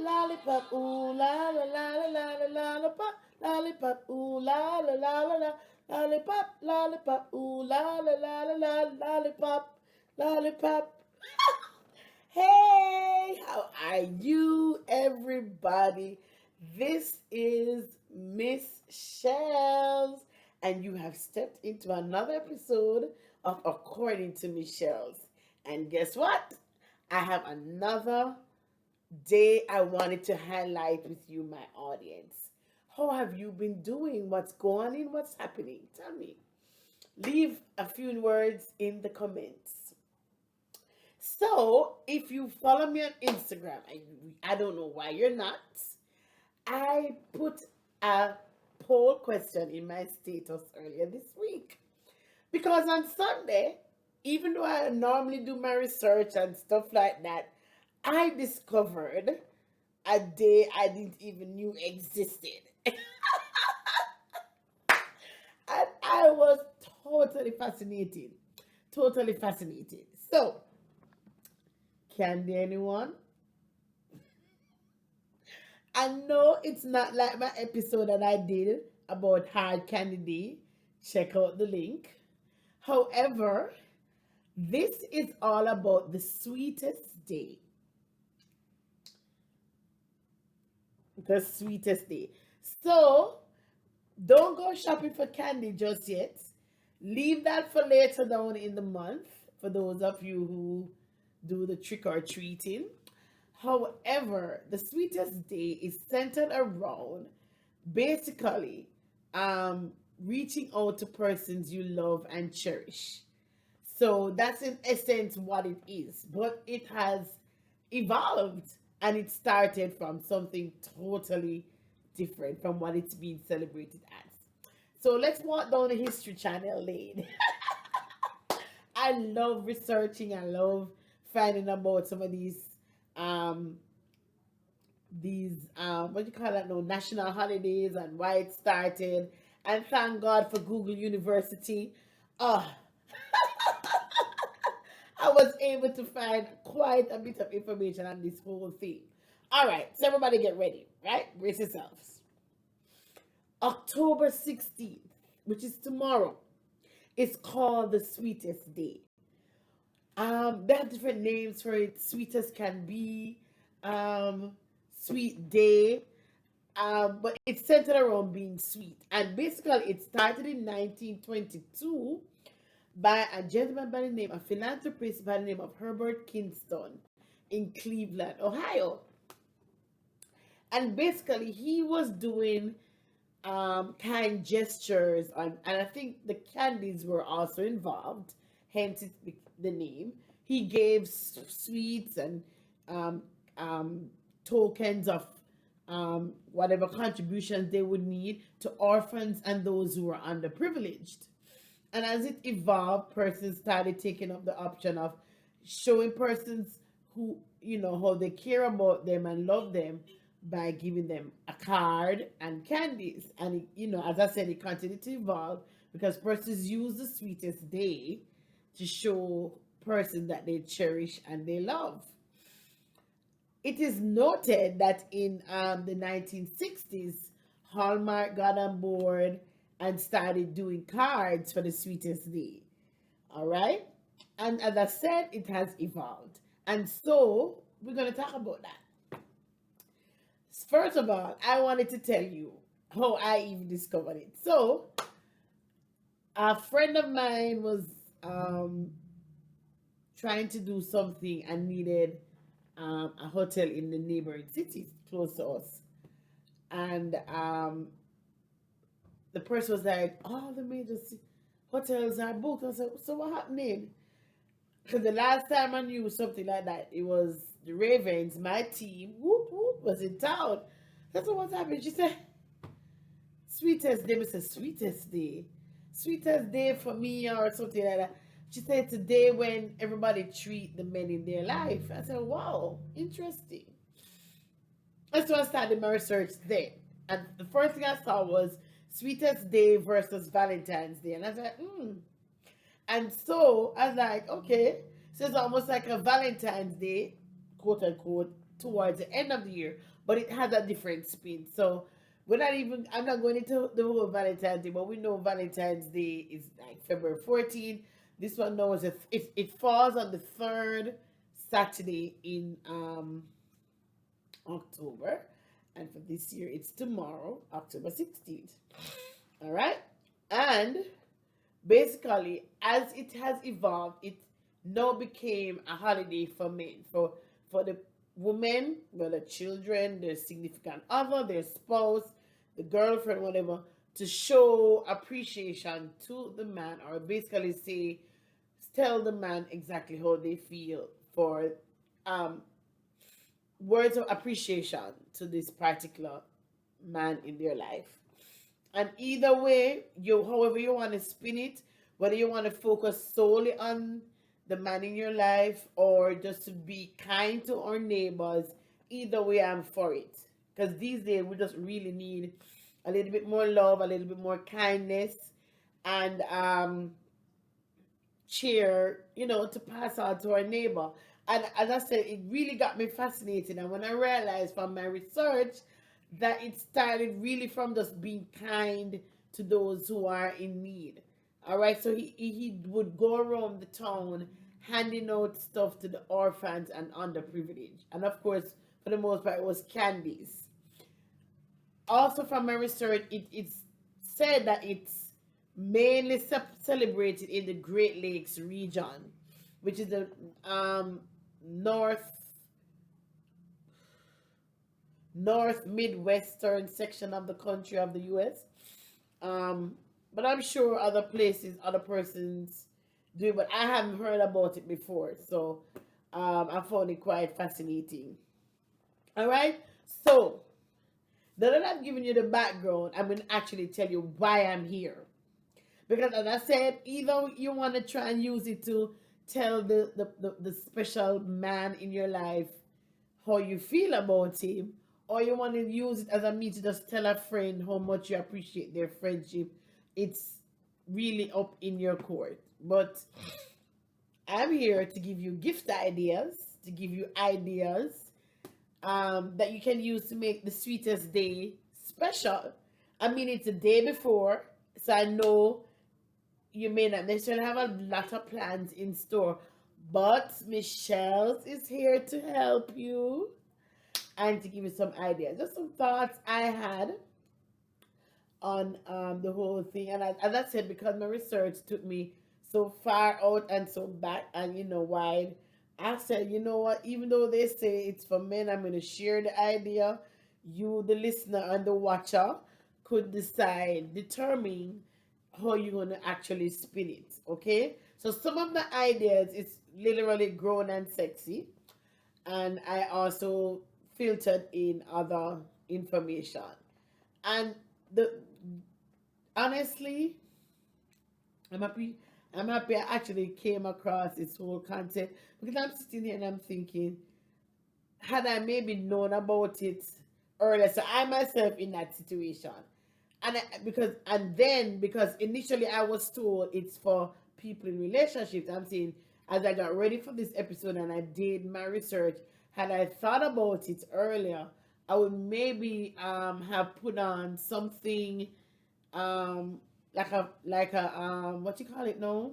lollipop, ooh la la la la la la lollipop, lollipop, ooh la la la la la, lollipop, lollipop, ooh la la la la la, lollipop, lollipop. Hey, how are you, everybody? This is Miss Shells, and you have stepped into another episode of According to MzShellz. And guess what? I have another day I wanted to highlight with you, my audience. How have you been doing? What's going on? What's happening? Tell me. Leave a few words in the comments. So, if you follow me on Instagram, I don't know why you're not, I put a poll question in my status earlier this week. Because on Sunday, even though I normally do my research and stuff like that, I discovered a day I didn't even knew existed. And I was totally fascinated. Totally fascinated. So, candy anyone? I know it's not like my episode that I did about hard candy day. Check out the link. However, this is all about the sweetest day. The sweetest day. So, don't go shopping for candy just yet. Leave that for later down in the month for those of you who do the trick or treating. However, the sweetest day is centered around basically reaching out to persons you love and cherish. So that's in essence what it is. But it has evolved and it started from something totally different from what it's being celebrated as. So let's walk down the History Channel lane. I love researching, I love finding about some of um what do you call that, no, national holidays and why it started, and thank God for Google University. uh I was able to find quite a bit of information on this whole thing. All right, so everybody get ready, right? Brace yourselves. October 16th, which is tomorrow, is called the sweetest day. There are different names for it. Sweetest can be, um, sweet day, but it's centered around being sweet. And basically, it started in 1922 by a gentleman by the name, a philanthropist by the name of Herbert Kingston in Cleveland, Ohio. And basically, he was doing kind gestures, and I think the candies were also involved, hence the name. He gave sweets and um, um, tokens of whatever contributions they would need to orphans and those who were underprivileged. And as it evolved, persons started taking up the option of showing persons who, how they care about them and love them by giving them a card and candies. And, as I said, it continued to evolve because persons use the sweetest day to show persons that they cherish and they love. It is noted that in the 1960s, Hallmark got on board and started doing cards for the sweetest day. All right? And as I said, it has evolved. And so we're going to talk about that. First of all, I wanted to tell you how I even discovered it. So, a friend of mine was trying to do something and needed a hotel in the neighboring cities close to us. And the person was like, all the major hotels are booked. I said, so what happening? Because the last time I knew something like that, it was the Ravens, my team, whoop, whoop, was in town. That's what's happening. She said, sweetest day. I said, sweetest day? Sweetest day for me or something like that. She said, it's a day when everybody treat the men in their life. I said, wow, interesting. And so I started my research then. And the first thing I saw was sweetest day versus Valentine's Day. And I was like, And so I was like, okay, so it's almost like a Valentine's Day, quote unquote, towards the end of the year, but it has a different spin. So I'm not going into the whole Valentine's Day, but we know Valentine's Day is like February 14th. This one knows if it falls on the third Saturday in October, and for this year it's tomorrow, October 16th. All right, and basically, as it has evolved, it now became a holiday for men, for the women, well, the children, their significant other, their spouse, the girlfriend, whatever, to show appreciation to the man, or basically say, tell the man exactly how they feel for um, words of appreciation to this particular man in their life. And either way, however you want to spin it, whether you want to focus solely on the man in your life or just to be kind to our neighbors, either way, I'm for it. Because these days we just really need a little bit more love, a little bit more kindness, and cheer, to pass on to our neighbor. And as I said, it really got me fascinated. And when I realized from my research that it started really from just being kind to those who are in need. All right, so he would go around the town handing out stuff to the orphans and underprivileged. And of course, for the most part, it was candies. Also, from my research, it's said that it's mainly celebrated in the Great Lakes region, which is the north midwestern section of the country of the U.S. But I'm sure other places, other persons do, but I haven't heard about it before, so I found it quite fascinating. All right, so now that I've given you the background, I'm going to actually tell you why I'm here. Because as I said, either you want to try and use it to tell the special man in your life how you feel about him, or you want to use it as a means to just tell a friend how much you appreciate their friendship. It's really up in your court. But I'm here to give you gift ideas, to give you ideas that you can use to make the sweetest day special. I mean, it's a day before, so I know you may not necessarily have a lot of plans in store, but MzShellz is here to help you and to give you some ideas. Just some thoughts I had on the whole thing. And as I said, because my research took me so far out and so back and wide, I said, you know what, even though they say it's for men, I'm going to share the idea. You, the listener and the watcher, could determine how you're going to actually spin it. Okay, so some of the ideas is literally grown and sexy, and I also filtered in other information. And the honestly, I'm happy. I'm happy I actually came across this whole concept, because I'm sitting here and I'm thinking, had I maybe known about it earlier, so I myself in that situation, and because initially I was told it's for people in relationships. I'm saying, as I got ready for this episode and I did my research, had I thought about it earlier, I would maybe have put on something like a what you call it now,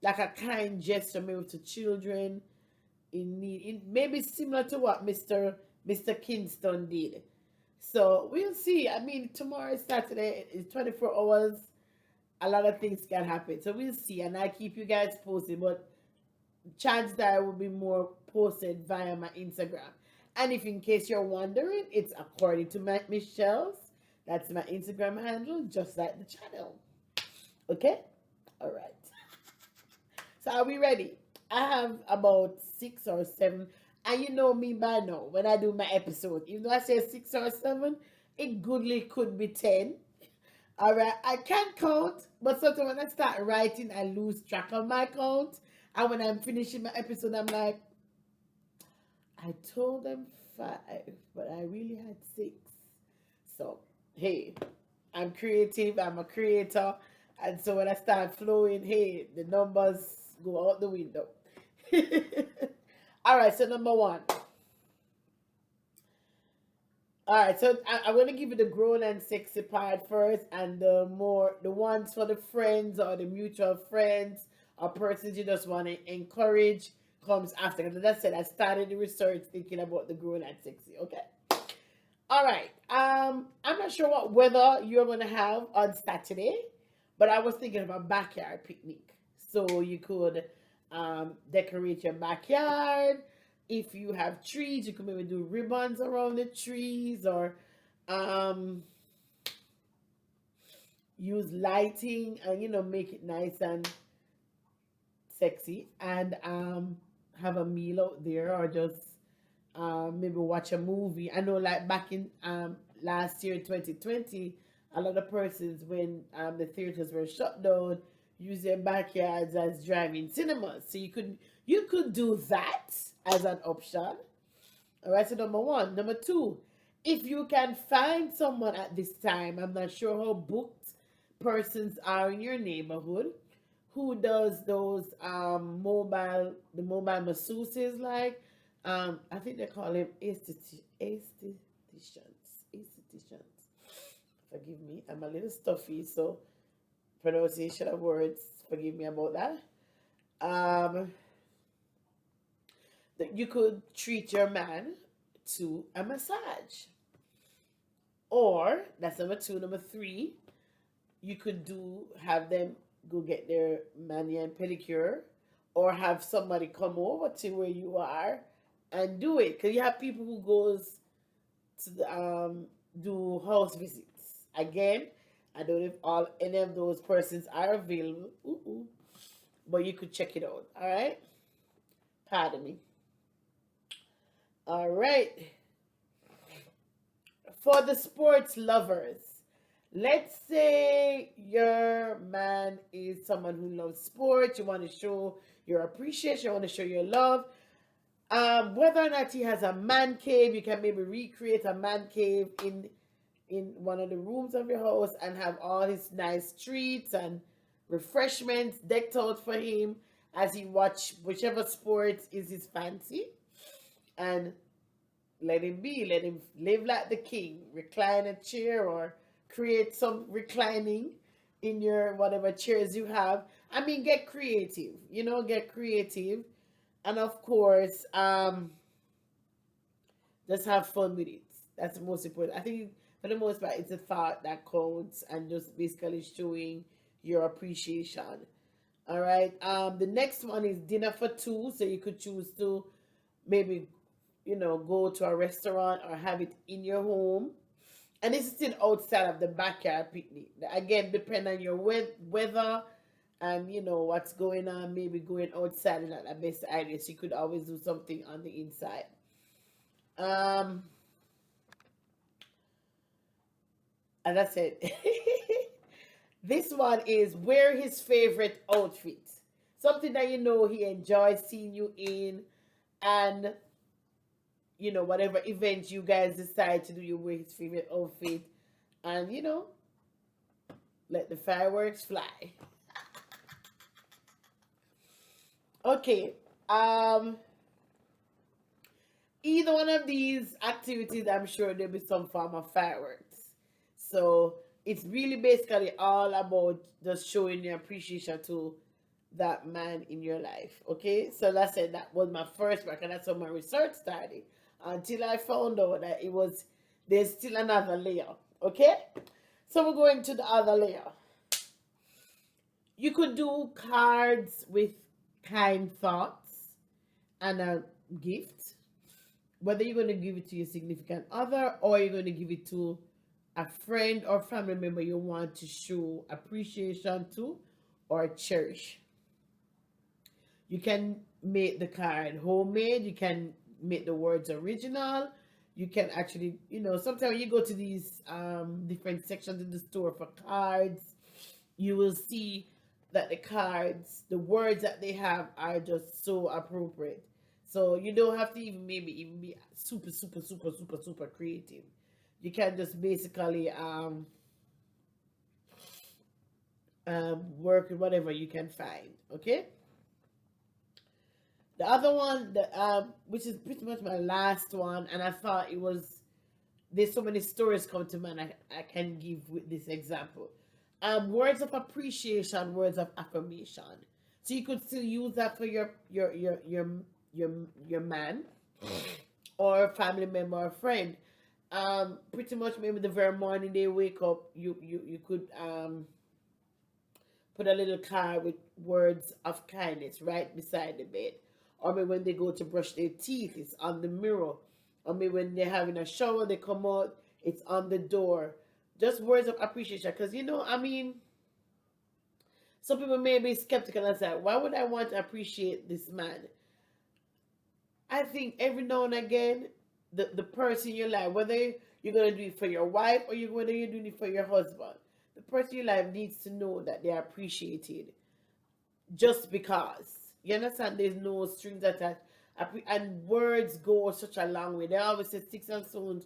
like a kind gesture maybe to children in need, maybe similar to what Mr. Kingston did. So we'll see. I mean, tomorrow is Saturday. It's 24 hours. A lot of things can happen. So we'll see. And I keep you guys posted. But chances are will be more posted via my Instagram. And if in case you're wondering, it's according to my MzShellz. That's my Instagram handle, just like the channel. Okay? All right. So are we ready? I have about 6 or 7. And you know me by now, when I do my episode, even though I say 6 or 7, it goodly could be 10. All right, I can count, but sometimes when I start writing, I lose track of my count. And when I'm finishing my episode, I'm like, I told them 5, but I really had 6. So, hey, I'm creative, I'm a creator. And so when I start flowing, hey, the numbers go out the window. All right, so number one. All right, so I'm gonna give you the grown and sexy part first, and the ones for the friends or the mutual friends or persons you just want to encourage comes after. Because as I said, I started the research thinking about the grown and sexy. Okay. All right. I'm not sure what weather you're gonna have on Saturday, but I was thinking of a backyard picnic. So you could decorate your backyard. If you have trees, you could maybe do ribbons around the trees, or um, use lighting and make it nice and sexy, and have a meal out there, or just maybe watch a movie. I know, like back in last year, 2020, a lot of persons, when the theaters were shut down, use their backyards as drive-in cinemas. So you could do that as an option. All right, so number one. Number two, if you can find someone at this time, I'm not sure how booked persons are in your neighborhood, who does those the mobile masseuses, like I think they call them estheticians. Forgive me, I'm a little stuffy, so pronunciation of words, forgive me about that. Um, that you could treat your man to a massage. Or that's number two. Number three, you could have them go get their mani and pedicure, or have somebody come over to where you are and do it. Because you have people who goes to do house visits. Again, I don't know if any of those persons are available. Ooh. But you could check it out. All right. Pardon me. All right. For the sports lovers, let's say your man is someone who loves sports. You want to show your appreciation, you want to show your love. Whether or not he has a man cave, you can maybe recreate a man cave in one of the rooms of your house, and have all his nice treats and refreshments decked out for him as he watch whichever sport is his fancy. And let him be. Let him live like the king. Recline a chair, or create some reclining in your whatever chairs you have. I mean, get creative. Get creative, and of course, just have fun with it. That's the most important. I think for the most part, it's a thought that counts, and just basically showing your appreciation. All right. The next one is dinner for two. So you could choose to maybe go to a restaurant, or have it in your home. And this is still outside of the backyard picnic. Again, depending on your weather and what's going on, maybe going outside is not the best idea. So you could always do something on the inside. Um, as I said, this one is wear his favorite outfit. Something that he enjoys seeing you in, and whatever event you guys decide to do, you wear his favorite outfit, and let the fireworks fly. Okay. Either one of these activities, I'm sure there'll be some form of fireworks. So it's really basically all about just showing your appreciation to that man in your life. Okay, so that's it. That was my first work, and that's how my research started. Until I found out that there's still another layer. Okay, so we're going to the other layer. You could do cards with kind thoughts and a gift. Whether you're going to give it to your significant other, or you're going to give it to a friend or family member you want to show appreciation to or cherish. You can make the card homemade. You can make the words original. You can actually, sometimes you go to these different sections in the store for cards, you will see that the words that they have are just so appropriate. So you don't have to even be super, super, super, super, super creative. You can just basically work with whatever you can find. Okay. The other one, which is pretty much my last one, and I thought it was, there's so many stories come to mind I can give with this example. Words of appreciation, words of affirmation. So you could still use that for your your man or family member or friend. Pretty much maybe the very morning they wake up, you could put a little card with words of kindness right beside the bed. Or maybe when they go to brush their teeth, it's on the mirror. Or maybe when they're having a shower, they come out, it's on the door. Just words of appreciation. Because, I mean, some people may be skeptical and say, why would I want to appreciate this man? I think every now and again, the person in your life, whether you're going to do it for your wife or whether you're doing it for your husband, the person in your life needs to know that they're appreciated just because. You understand? There's no strings attached. And words go such a long way. They always say sticks and stones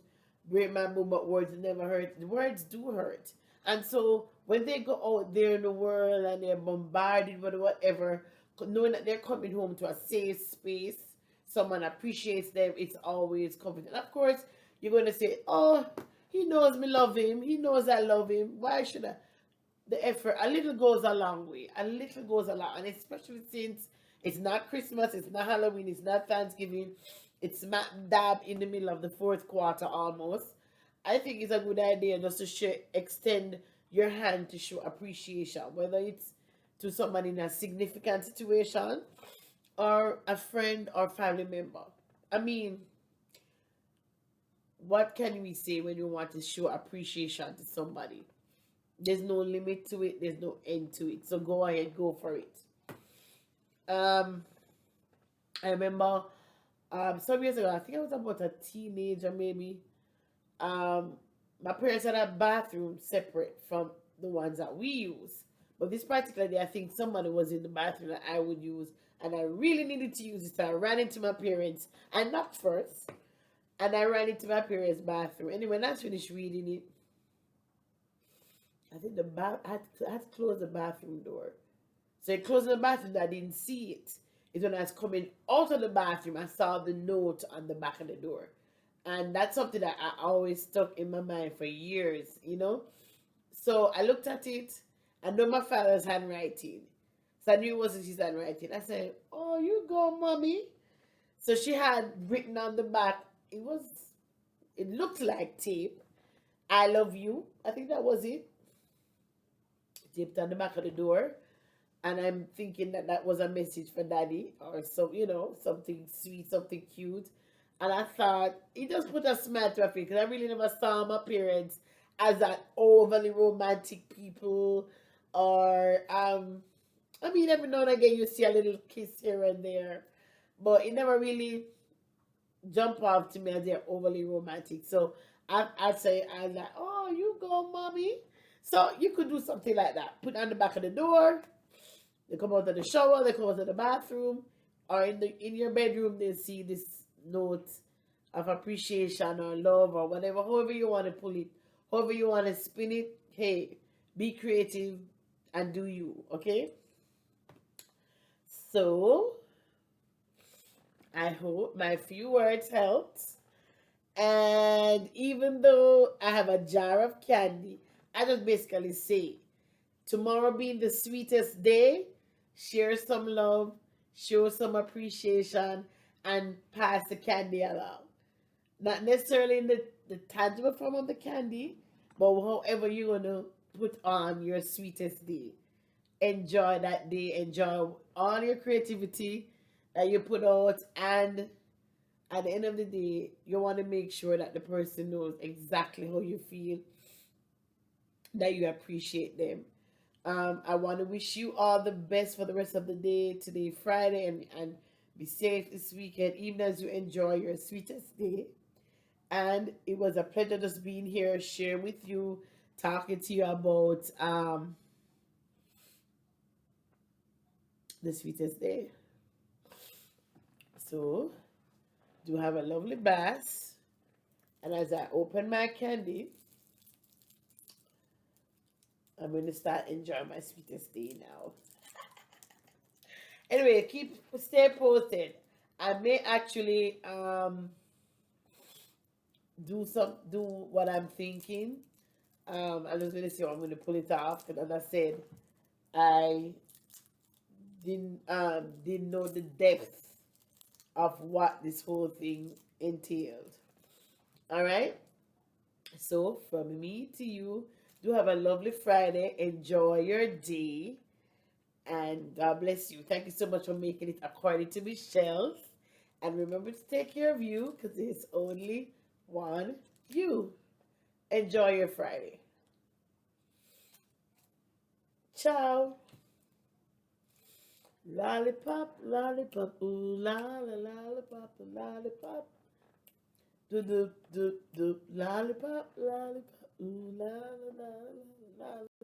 break my bone, but words never hurt. The words do hurt. And so when they go out there in the world and they're bombarded with whatever, knowing that they're coming home to a safe space, someone appreciates them, it's always comforting. Of course, you're going to say, oh, he knows me love him. He knows I love him. Why should I? The effort, a little goes a long way. A little goes a long. And especially since it's not Christmas, it's not Halloween, it's not Thanksgiving, it's smack dab in the middle of the fourth quarter almost. I think it's a good idea just to extend your hand to show appreciation, whether it's to somebody in a significant situation or a friend or family member. I mean, what can we say when you want to show appreciation to somebody? There's no limit to it, there's no end to it. So go ahead, go for it. I remember some years ago, I think I was about a teenager maybe. My parents had a bathroom separate from the ones that we use. But this particular day, I think somebody was in the bathroom that I would use, and I really needed to use it. So I ran into my parents. I knocked first, and I ran into my parents' bathroom. Anyway, when I finished reading it, I think I had to close the bathroom door. So I closed the bathroom, I didn't see it. It's when I was coming out of the bathroom, I saw the note on the back of the door. And that's something that I always stuck in my mind for years. So I looked at it. I know my father's handwriting. So I knew it wasn't his handwriting. I said, oh, you go, mommy. So she had written on the back, it looked like tape. I love you. I think that was it. Taped on the back of the door. And I'm thinking that was a message for daddy or something sweet, something cute. And I thought, it just put a smile to my face because I really never saw my parents as that overly romantic people. Or, every now and again you see a little kiss here and there. But it never really jumped off to me as they're overly romantic. So I'd say, I'm like, oh, you go, mommy. So you could do something like that. Put it on the back of the door. They come out of the shower, they come out of the bathroom, or in your bedroom, they see this note of appreciation or love or whatever, however you want to pull it, however you want to spin it. Hey, be creative and do you, okay? So, I hope my few words helped. And even though I have a jar of candy, I just basically say, tomorrow being the sweetest day, share some love, show some appreciation, and pass the candy along. Not necessarily in the tangible form of the candy, but however you're going to put on your sweetest day. Enjoy that day. Enjoy all your creativity that you put out. And at the end of the day, you want to make sure that the person knows exactly how you feel, that you appreciate them. I want to wish you all the best for the rest of the day. Today, Friday, and be safe this weekend, even as you enjoy your sweetest day. And it was a pleasure just being here, sharing with you, talking to you about the sweetest day. So, do have a lovely bath. And as I open my candy, I'm going to start enjoying my sweetest day now. Anyway, stay posted. I may actually do what I'm thinking. I'm just gonna see how I'm gonna pull it off. Because as I said, I didn't know the depth of what this whole thing entailed. All right. So from me to you, do have a lovely Friday. Enjoy your day, and God bless you. Thank you so much for making it according to MzShellz. And remember to take care of you because there's only one you. Enjoy your Friday. Ciao. Lollipop, lollipop, ooh la la lollipop, lollipop. Do do do do lollipop, lollipop, ooh la la la la.